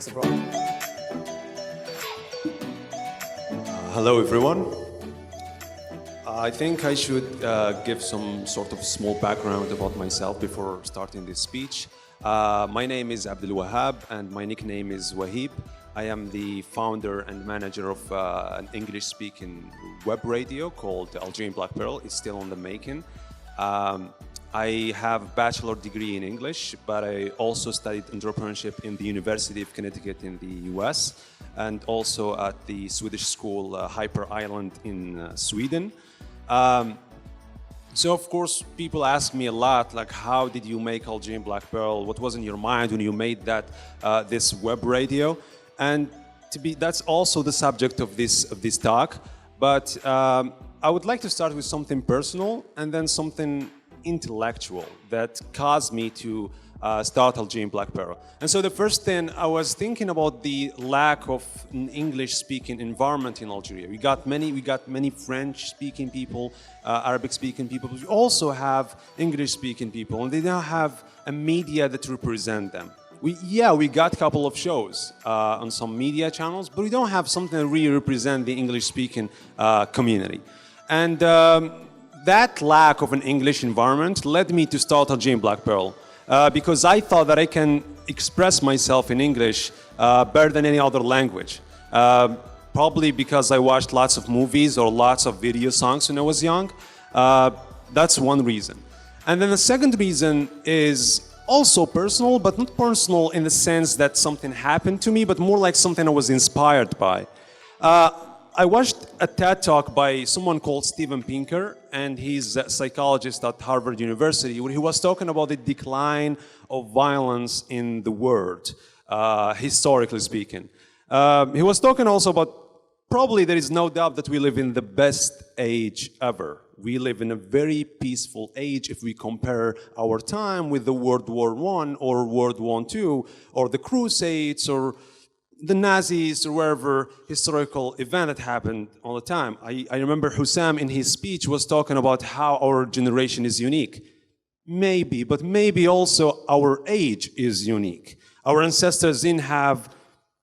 Mr. Bro. Hello, everyone. I think I should give some sort of small background about myself before starting this speech. My name is Abdelwahab, and my nickname is Wahib. I am the founder and manager of an English-speaking web radio called Algerian Black Pearl. It's still on the making. I have a bachelor degree in English, but I also studied entrepreneurship in the University of Connecticut in the US, and also at the Swedish school Hyper Island in Sweden. So of course, people ask me a lot, like, how did you make Algerian Black Pearl? What was in your mind when you made that this web radio? And that's also the subject of this talk. But I would like to start with something personal and then something intellectual that caused me to start Algerian Black Pearl. And so the first thing, I was thinking about the lack of an English-speaking environment in Algeria. We got many French-speaking people, Arabic-speaking people. We also have English-speaking people, and they don't have a media that represent them. We got a couple of shows on some media channels, but we don't have something that really represent the English-speaking community. And that lack of an English environment led me to start Algerian Black Pearl because I thought that I can express myself in English better than any other language. Probably because I watched lots of movies or lots of video songs when I was young. That's one reason. And then the second reason is also personal, but not personal in the sense that something happened to me, but more like something I was inspired by. I watched a TED Talk by someone called Steven Pinker, and he's a psychologist at Harvard University, where he was talking about the decline of violence in the world, historically speaking. He was talking also about, probably there is no doubt that we live in the best age ever. We live in a very peaceful age if we compare our time with the World War I or World War II or the Crusades or the Nazis or wherever historical event that happened all the time. I remember Hussam in his speech was talking about how our generation is unique. Maybe, but maybe also our age is unique. Our ancestors didn't have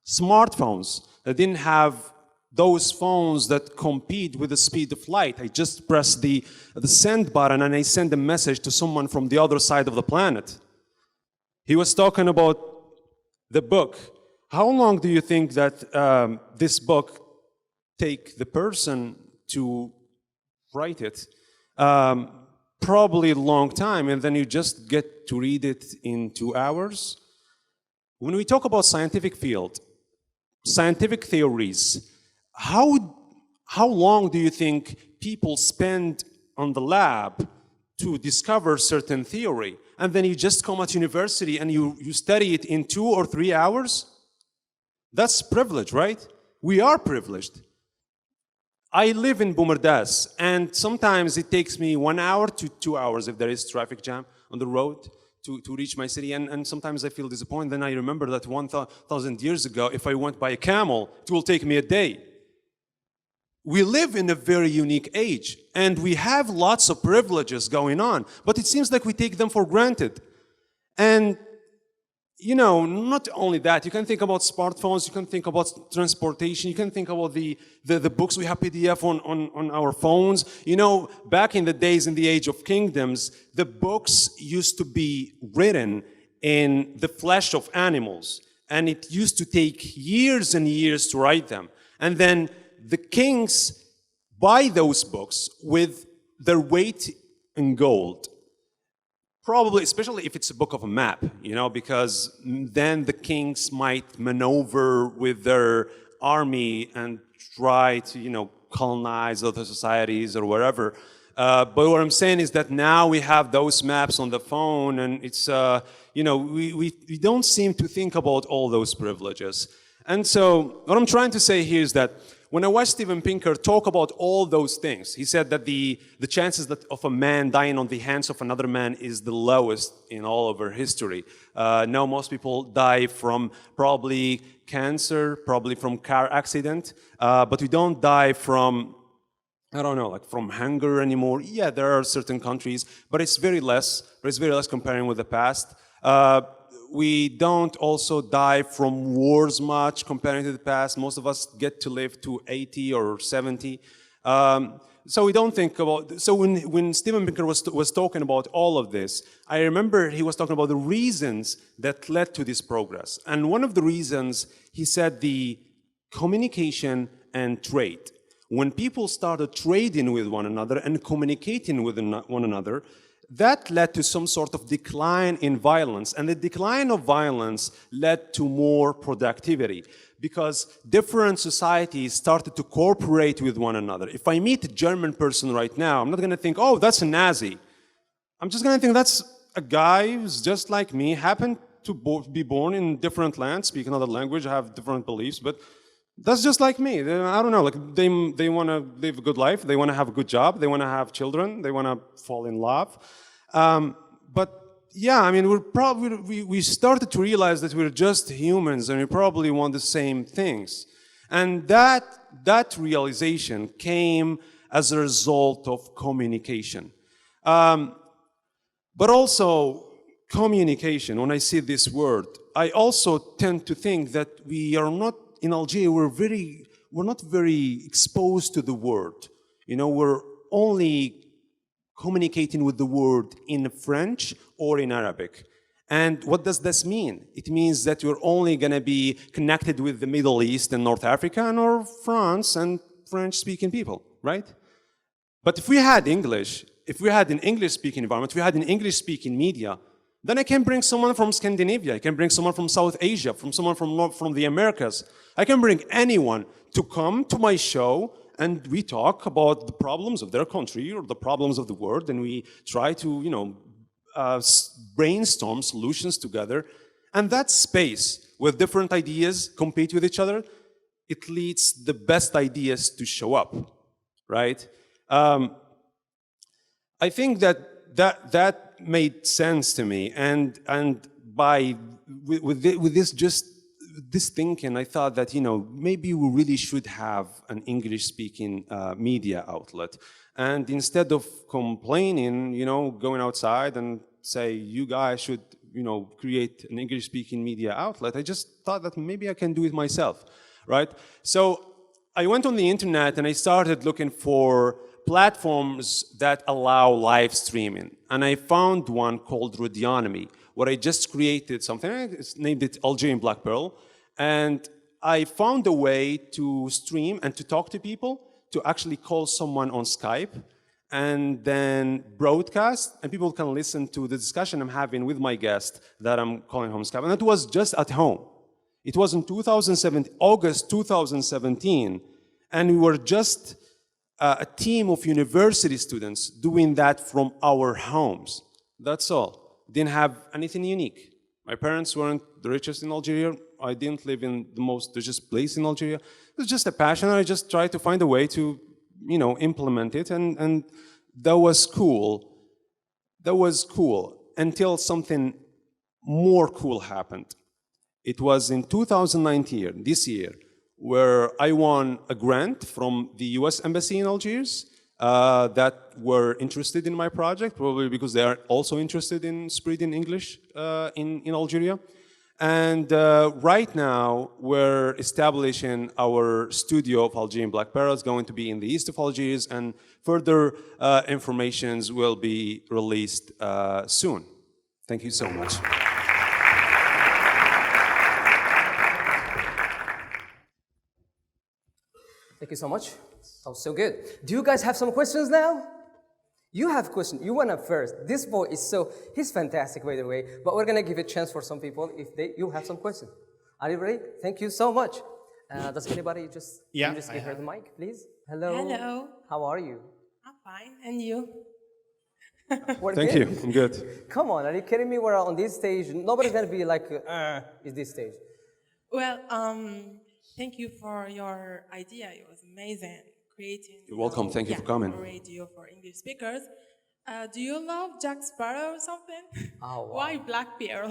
smartphones. They didn't have those phones that compete with the speed of light. I just press the send button and I send a message to someone from the other side of the planet. He was talking about the book. How long do you think that this book take the person to write it? Probably a long time, and then you just get to read it in 2 hours. When we talk about scientific field, scientific theories, how long do you think people spend on the lab to discover certain theory? And then you just come at university and you study it in 2 or 3 hours? That's privilege, right? We are privileged. I live in Boumerdaz, and sometimes it takes me 1 hour to 2 hours if there is traffic jam on the road to reach my city, and sometimes I feel disappointed. Then I remember that 1,000 years ago, if I went by a camel, it will take me a day. We live in a very unique age, and we have lots of privileges going on, but it seems like we take them for granted. And you know, not only that, you can think about smartphones, you can think about transportation, you can think about the books. We have PDF on our phones. You know, back in the days in the Age of Kingdoms, the books used to be written in the flesh of animals, and it used to take years and years to write them. And then the kings buy those books with their weight in gold. Probably, especially if it's a book of a map, you know, because then the kings might maneuver with their army and try to, you know, colonize other societies or wherever. But what I'm saying is that now we have those maps on the phone, and it's, you know, we don't seem to think about all those privileges. And so what I'm trying to say here is that when I watched Steven Pinker talk about all those things, he said that the chances of a man dying on the hands of another man is the lowest in all of our history. Now most people die from probably cancer, probably from car accident, but we don't die from, I don't know, like from hunger anymore. Yeah, there are certain countries, but it's very less comparing with the past. we don't also die from wars much comparing to the past. Most of us get to live to 80 or 70. So we don't think about, so when Steven Pinker was talking about all of this, I remember he was talking about the reasons that led to this progress. And one of the reasons, he said the communication and trade. When people started trading with one another and communicating with one another, that led to some sort of decline in violence. And the decline of violence led to more productivity because different societies started to cooperate with one another. If I meet a German person right now, I'm not going to think, oh, that's a Nazi. I'm just going to think that's a guy who's just like me, happened to be born in different lands, speak another language, have different beliefs, but that's just like me. I don't know, like they want to live a good life, they want to have a good job, they want to have children, they want to fall in love. But yeah, I mean, we started to realize that we're just humans and we probably want the same things. And that realization came as a result of communication. But also, communication, when I see this word, I also tend to think that we are not, in Algeria, we're not very exposed to the word. You know, we're only communicating with the word in French or in Arabic. And what does this mean? It means that you're only going to be connected with the Middle East and North Africa and or France and French-speaking people, right? But if we had English, if we had an English-speaking environment, if we had an English-speaking media, then I can bring someone from Scandinavia, I can bring someone from South Asia, someone from the Americas. I can bring anyone to come to my show and we talk about the problems of their country or the problems of the world and we try to, you know, brainstorm solutions together. And that space with different ideas compete with each other, it leads the best ideas to show up, right? I think that made sense to me, and with this thinking, I thought that, you know, maybe we really should have an English-speaking media outlet, and instead of complaining, you know, going outside and say you guys should, you know, create an English-speaking media outlet, I just thought that maybe I can do it myself, right? So I went on the internet and I started looking for platforms that allow live streaming. And I found one called Radionomy, where I just created something, I named it Algerian Black Pearl. And I found a way to stream and to talk to people, to actually call someone on Skype, and then broadcast, and people can listen to the discussion I'm having with my guest that I'm calling on Skype. And it was just at home. It was in August 2017, and we were just a team of university students doing that from our homes. That's all. Didn't have anything unique. My parents weren't the richest in Algeria. I didn't live in the most richest place in Algeria. It was just a passion. I just tried to find a way to, you know, implement it, and that was cool. That was cool until something more cool happened. It was in 2019, this year, where I won a grant from the US Embassy in Algiers that were interested in my project, probably because they are also interested in spreading English in Algeria. And right now, we're establishing our studio of Algerian Black Pearl. It's going to be in the east of Algiers, and further informations will be released soon. Thank you so much. Thank you so much. That was so good. Do you guys have some questions now? You have questions. You went up first. This boy is he's fantastic, by the way. But we're going to give a chance for some people if you have some questions. Are you ready? Thank you so much. Does anybody just give her the mic, please? Hello. Hello. How are you? I'm fine. And you? Thank you. I'm good. Come on. Are you kidding me? We're on this stage. Nobody's going to be like, is this stage? Well, thank you for your idea. It was amazing. Creating. You're welcome. Thank you for coming. A radio for English speakers. Do you love Jack Sparrow or something? Oh, wow. Why Black Pearl?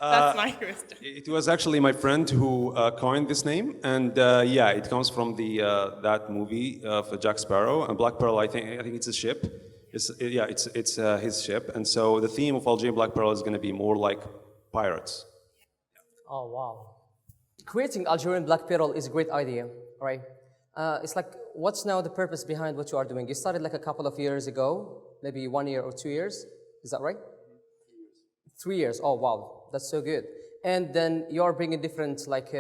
That's my question. It was actually my friend who coined this name, and yeah, it comes from that movie of Jack Sparrow. And Black Pearl, I think it's a ship. It's his ship, and so the theme of Algerian Black Pearl is going to be more like pirates. Oh, wow. Creating Algerian Black Pearl is a great idea, right? It's like, what's now the purpose behind what you are doing? You started like a couple of years ago, maybe 1 year or 2 years. Is that right? 3 years. Oh, wow. That's so good. And then you're bringing different like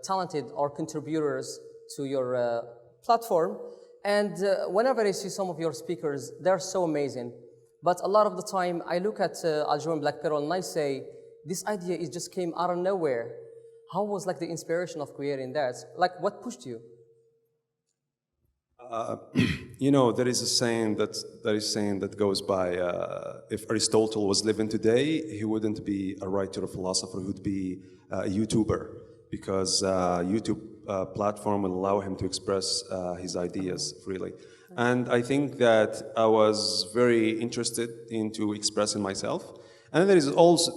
talented or contributors to your platform. And whenever I see some of your speakers, they're so amazing. But a lot of the time, I look at Algerian Black Pearl and I say, this idea it just came out of nowhere. How was like the inspiration of creating that? Like, what pushed you? You know, there is a saying that goes by, if Aristotle was living today, he wouldn't be a writer or philosopher, he would be a YouTuber, because YouTube platform will allow him to express his ideas freely. And I think that I was very interested into expressing myself. And there is also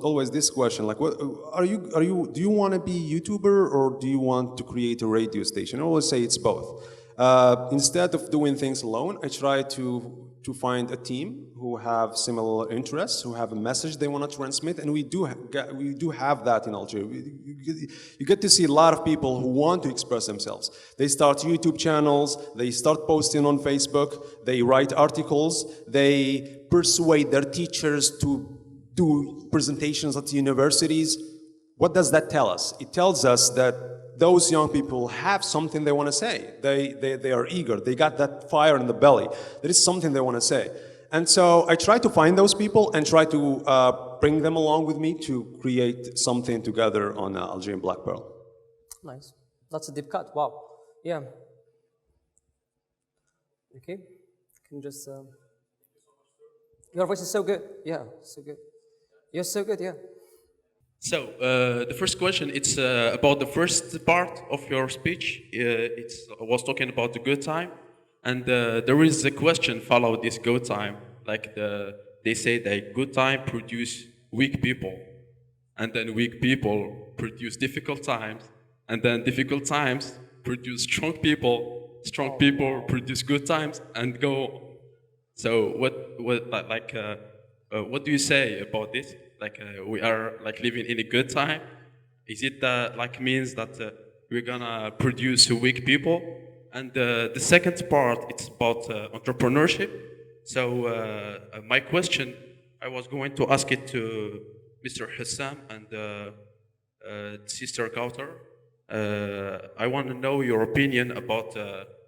always this question, like, what, do you want to be a YouTuber or do you want to create a radio station? I always say it's both. Instead of doing things alone, I try to find a team who have similar interests, who have a message they want to transmit, and we do have that in Algeria. You get to see a lot of people who want to express themselves. They start YouTube channels, they start posting on Facebook, they write articles, they persuade their teachers to do presentations at universities. What does that tell us? It tells us that those young people have something they want to say. They are eager. They got that fire in the belly. There is something they want to say. And so I try to find those people and try to bring them along with me to create something together on Algerian Black Pearl. Nice. That's a deep cut. Wow. Yeah. Okay. Can you just... Your voice is so good. Yeah, so good. You're so good, yeah. So the first question, it's about the first part of your speech. I was talking about the good time, and there is a question follow this good time. Like they say that good time produce weak people, and then weak people produce difficult times, and then difficult times produce strong people. Strong people produce good times, and go. So what do you say about this? Like we are like living in a good time. Is it like means that we're gonna produce weak people? And the second part, it's about entrepreneurship. So my question, I was going to ask it to Mr. Hussam and Sister Kautar. I want to know your opinion about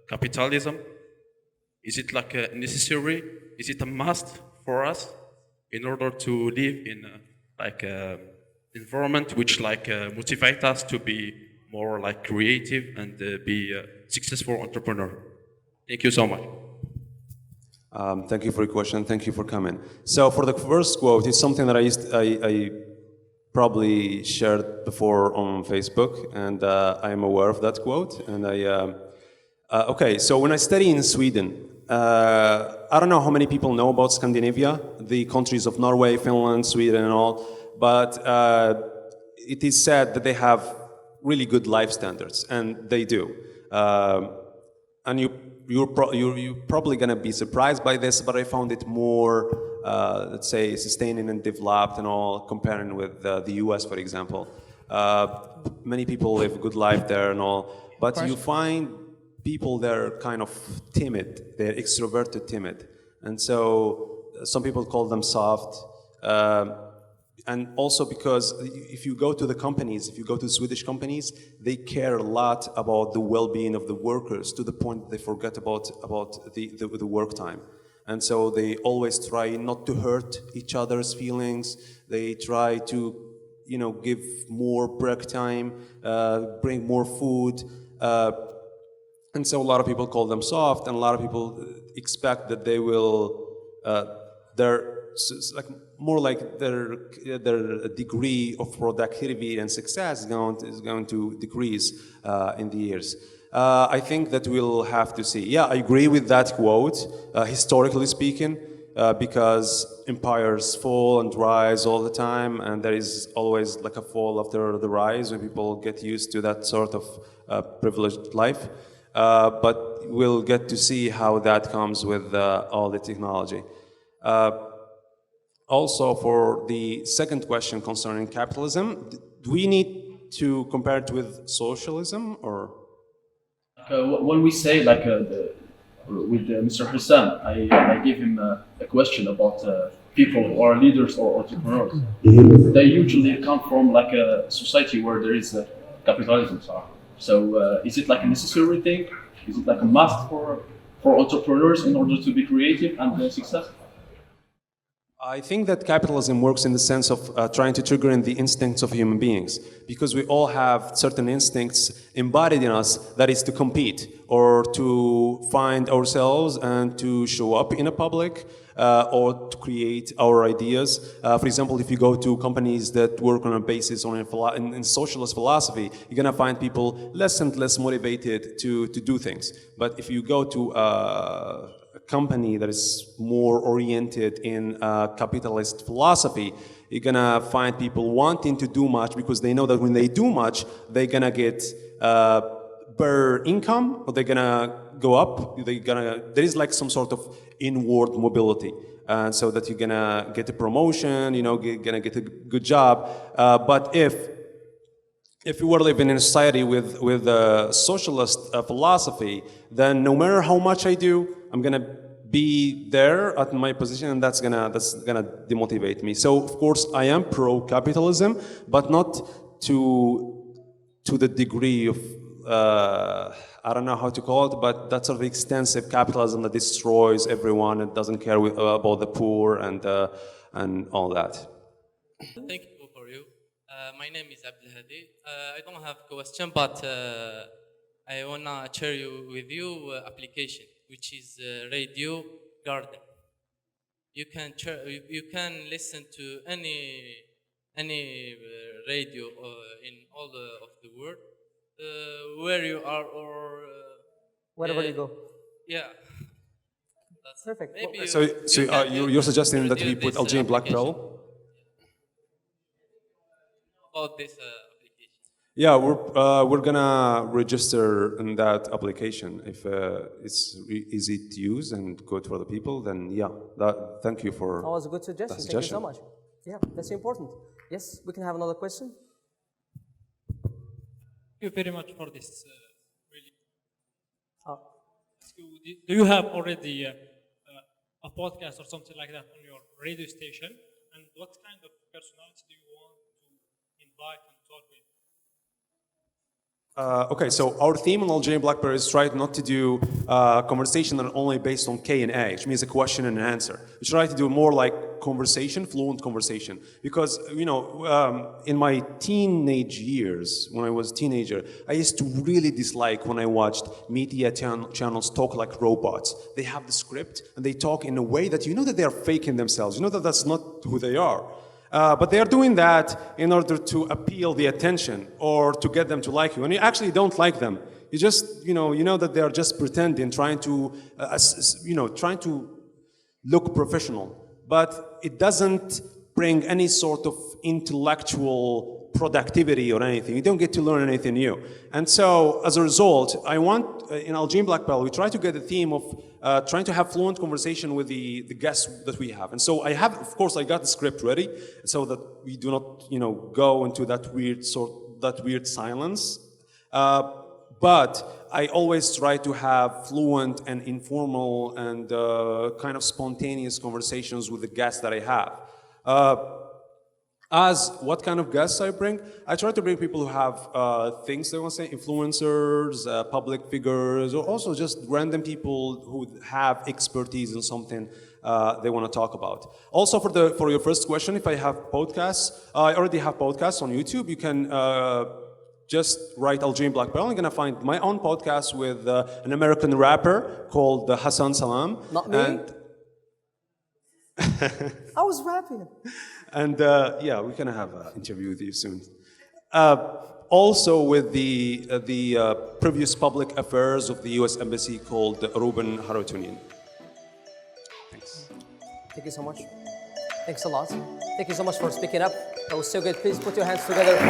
capitalism. Is it like necessary? Is it a must for us in order to live in environment which motivate us to be more like creative and be a successful entrepreneur? Thank you so much. Thank you for your question. Thank you for coming. So for the first quote, it's something that I probably shared before on Facebook, and I am aware of that quote. And okay, so when I study in Sweden, I don't know how many people know about Scandinavia, the countries of Norway, Finland, Sweden, and all, but it is said that they have really good life standards, and they do. And you're probably going to be surprised by this, but I found it more, let's say, sustaining and developed and all, comparing with the US, for example. Many people live a good life there and all, but you find people that are kind of timid, they're extroverted timid. And so some people call them soft. And also because if you go to the companies, if you go to Swedish companies, they care a lot about the well-being of the workers to the point that they forget about the work time. And so they always try not to hurt each other's feelings. They try to, give more break time, bring more food. And so a lot of people call them soft, and a lot of people expect that they will, their degree of productivity and success is going to decrease in the years. I think that we'll have to see. Yeah, I agree with that quote, historically speaking, because empires fall and rise all the time, and there is always like a fall after the rise when people get used to that sort of privileged life. But we'll get to see how that comes with all the technology. Also, for the second question concerning capitalism, do we need to compare it with socialism or? When we say with Mr. Hassan, I gave him a question about people who are leaders or entrepreneurs. They usually come from like a society where there is capitalism. So is it like a necessary thing? Is it like a must for entrepreneurs in order to be creative and successful? I think that capitalism works in the sense of trying to trigger in the instincts of human beings, because we all have certain instincts embodied in us, that is to compete or to find ourselves and to show up in a public or to create our ideas. For example, if you go to companies that work on a basis in socialist philosophy, you're going to find people less and less motivated to do things. But if you go to a company that is more oriented in capitalist philosophy, you're gonna find people wanting to do much because they know that when they do much, they're gonna get better income, or they're gonna go up. There is like some sort of inward mobility, so that you're gonna get a promotion, gonna get a good job. But if you were living in a society with a socialist philosophy, then no matter how much I do, I'm gonna be there at my position, and that's gonna demotivate me. So of course I am pro-capitalism, but not to the degree of I don't know how to call it, but that sort of extensive capitalism that destroys everyone and doesn't care about the poor and all that. Thank you for you. My name is Abdelwahab. I don't have a question, but I wanna share with you application, which is Radio Garden. You can listen to any radio in all of the world, where you are or Wherever you go. yeah. That's Perfect. Maybe So you're suggesting that we put Algerian Black Pearl? About this application. Yeah, we're gonna register in that application. If it's easy to use and good for the people, then yeah. Thank you for. That was a good suggestion. Thank you so much. Yeah, that's important. Yes, we can have another question. Thank you very much for this. Really. Do you have already a podcast or something like that on your radio station? And what kind of personality do you want to invite and talk with? Okay, so our theme on Algerian Black Pearl is try not to do conversation that are only based on K&A, which means a question and an answer. We try to do more like conversation, fluent conversation. Because, in my teenage years, when I was a teenager, I used to really dislike when I watched media channels talk like robots. They have the script and they talk in a way that you know that they are faking themselves. You know that that's not who they are. But they are doing that in order to appeal the attention or to get them to like you. And you actually don't like them. You just, you know that they are just pretending, trying to look professional. But it doesn't bring any sort of intellectual productivity or anything. You don't get to learn anything new. And so, as a result, I want, in Algerian Black Pearl, we try to get the theme of trying to have fluent conversation with the guests that we have. And so I got the script ready so that we do not, go into that weird silence. But I always try to have fluent and informal and kind of spontaneous conversations with the guests that I have. As what kind of guests I bring? I try to bring people who have things they want to say, influencers, public figures, or also just random people who have expertise in something they want to talk about. Also, for your first question, if I have podcasts, I already have podcasts on YouTube. You can just write Algerian Black Pearl. I'm gonna find my own podcast with an American rapper called Hassan Salam. Not me. I was rapping. And yeah, we're gonna have an interview with you soon. Also with the previous public affairs of the U.S. Embassy called Ruben Haroutunian. Thanks. Thank you so much. Thanks a lot. Thank you so much for speaking up. That was so good. Please put your hands together for